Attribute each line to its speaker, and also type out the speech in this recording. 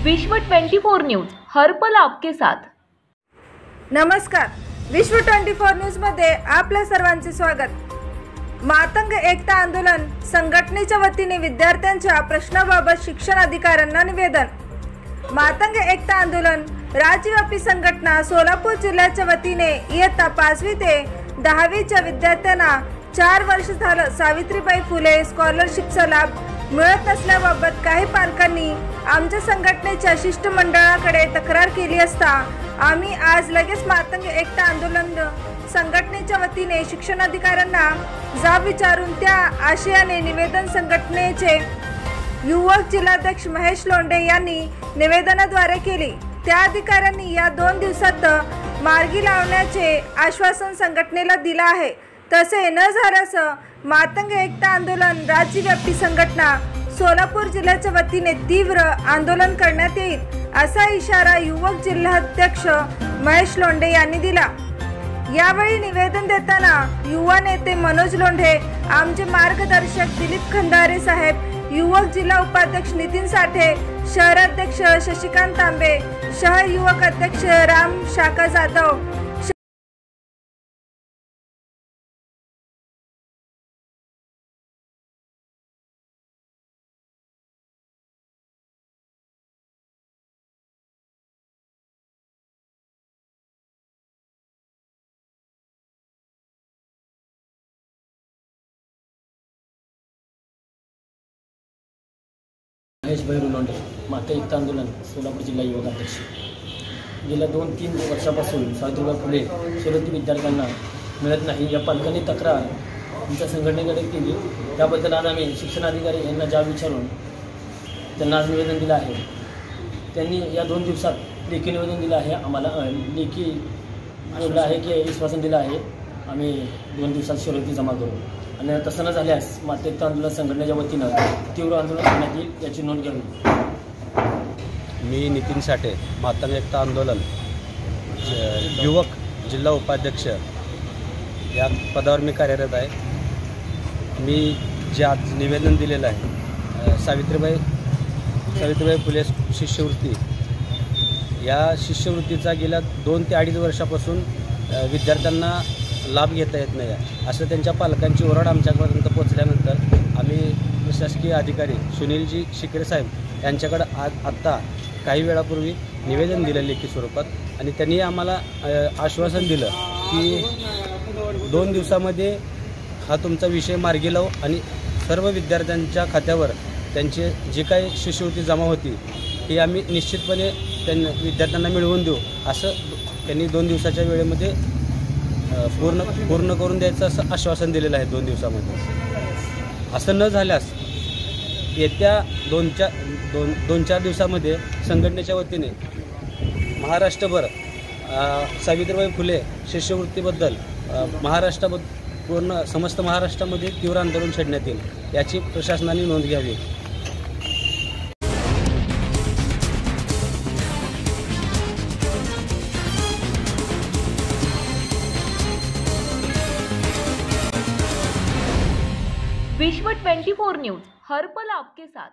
Speaker 1: विश्व 24 न्यूज हर पल आपके साथ।
Speaker 2: नमस्कार, विश्व 24 न्यूज मध्ये आपल्या सर्वांचे स्वागत। मातंग एकता आंदोलन संघटनेच्या वतीने विद्यार्थ्यांच्या प्रश्नाबाबत शिक्षण अधिकाऱ्यांना निवेदन। मातंग एकता आंदोलन राज्यव्यापी संघटना सोलापूर जिल्ह्याच्या वतीने इयत्ता 5वी ते 10वीच्या विद्यार्थ्यांना 4 वर्ष झालं सावित्रीबाई फुले स्कॉलरशिपचा लाभ मिळत नसल्याबाबत काही पालकांनी आमच्या संघटनेच्या शिष्टमंडळाकडे तक्रार केली असता आम्ही आज लगेच मातंग एकता आंदोलन संघटनेच्या वतीने शिक्षणाधिकाऱ्यांना जाब विचारून त्या आशयाने निवेदन संघटनेचे युवक जिल्हाध्यक्ष महेश लोंढे यांनी निवेदनाद्वारे केले। त्या अधिकाऱ्यांनी या 2 दिवसात मार्गी लावण्याचे आश्वासन संघटनेला दिले आहे। तसे न झाल्यास मातंग एकता आंदोलन राज्यव्यापी संघटना सोलापूर जिल्ह्याच्या वतीने तीव्र आंदोलन करण्यात येईल असा इशारा युवक जिल्हाध्यक्ष महेश लोंढे यांनी दिला। यावेळी निवेदन देताना युवा नेते मनोज लोंढे, आमचे मार्गदर्शक दिलीप खंदारे साहेब, युवक जिल्हा उपाध्यक्ष नितीन साठे, शहराध्यक्ष शशिकांत तांबे, शहर युवक अध्यक्ष राम शाका जाधव,
Speaker 3: महेश लोंढे, मातंग एकता आंदोलन सोलापूर जिल्हा युवक अध्यक्ष। गेल्या 2-3 वर्षापासून सावित्रीबाई फुले शिष्यवृत्ती विद्यार्थ्यांना मिळत नाही या पालकांनी तक्रार आमच्या संघटनेकडे केली। त्याबद्दल आज आम्ही शिक्षणाधिकारी यांना जाब विचारून त्यांना आज निवेदन दिलं आहे। त्यांनी या 2 दिवसात लेखी निवेदन दिलं आहे, आम्हाला लेखी बोललं आहे की विश्वासन दिलं आहे आम्ही 2 दिवसात शिष्यवृत्ती जमा करू आणि तसं न झाल्यास मातंग एकता आंदोलन संघटनेच्या वतीनं तीव्र आंदोलन करण्यात येईल याची नोंद घ्यावी।
Speaker 4: मी नितीन साठे, मातंग एकता आंदोलन युवक जिल्हा उपाध्यक्ष या पदावर मी कार्यरत आहे। मी जे आज निवेदन दिलेलं आहे सावित्रीबाई फुले शिष्यवृत्ती या शिष्यवृत्तीचा गेल्या 2 ते 2.5 वर्षापासून विद्यार्थ्यांना लाभ घेता येत नाही असं त्यांच्या पालकांची ओरड आमच्यापर्यंत पोहोचल्यानंतर आम्ही प्रशासकीय अधिकारी सुनीलजी शिकरे साहेब यांच्याकडे आत्ता काही वेळापूर्वी निवेदन दिलं लेखी स्वरूपात आणि त्यांनी आम्हाला आश्वासन दिलं की 2 दिवसामध्ये हा तुमचा विषय मार्गी लावू आणि सर्व विद्यार्थ्यांच्या खात्यावर त्यांचे जे काही शिष्यवृत्ती जमा होती ही आम्ही निश्चितपणे विद्यार्थ्यांना मिळवून देऊ असं त्यांनी 2 दिवसाच्या वेळेमध्ये पूर्ण करून द्यायचं असं आश्वासन दिलेलं आहे। 2 दिवसामध्ये असं न झाल्यास येत्या 2-4 दिवसामध्ये संघटनेच्या वतीने महाराष्ट्रभर सावित्रीबाई फुले शिष्यवृत्तीबद्दल समस्त महाराष्ट्रामध्ये तीव्र आंदोलन छेडण्यात येईल याची प्रशासनाने नोंद घ्यावी।
Speaker 1: विश्व 24 न्यूज हर पल आपके साथ।